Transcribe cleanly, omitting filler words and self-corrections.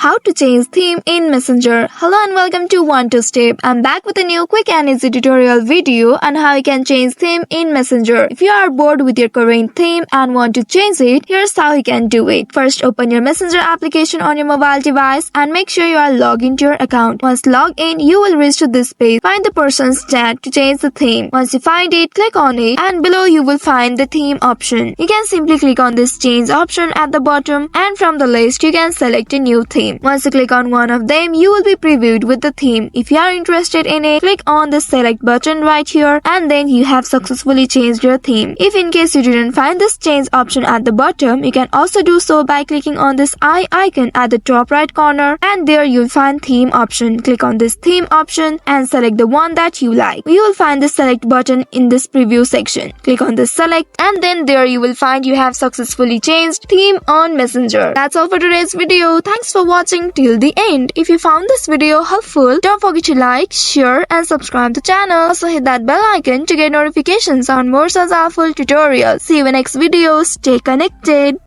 How to change theme in Messenger. Hello and welcome to One Two Step. I'm back with a new quick and easy tutorial video on how you can change theme in Messenger. If you are bored with your current theme and want to change it, here's how you can do it. First, open your Messenger application on your mobile device and make sure you are logged into your account. Once logged in, you will reach to this page. Find the person's chat to change the theme. Once you find it, click on it and below you will find the theme option. You can simply click on this change option at the bottom and from the list you can select a new theme. Once you click on one of them, you will be previewed with the theme. If you are interested in it, click on the select button right here and then you have successfully changed your theme. If in case you didn't find this change option at the bottom, you can also do so by clicking on this eye icon at the top right corner and there you'll find theme option. Click on this theme option and select the one that you like. You will find the select button in this preview section. Click on this select and then there you will find you have successfully changed theme on Messenger. That's all for today's video. Thanks for watching till the end. If you found this video helpful, don't forget to like, share and subscribe to the channel. Also hit that bell icon to get notifications on more such helpful tutorials. See you in next video. Stay connected.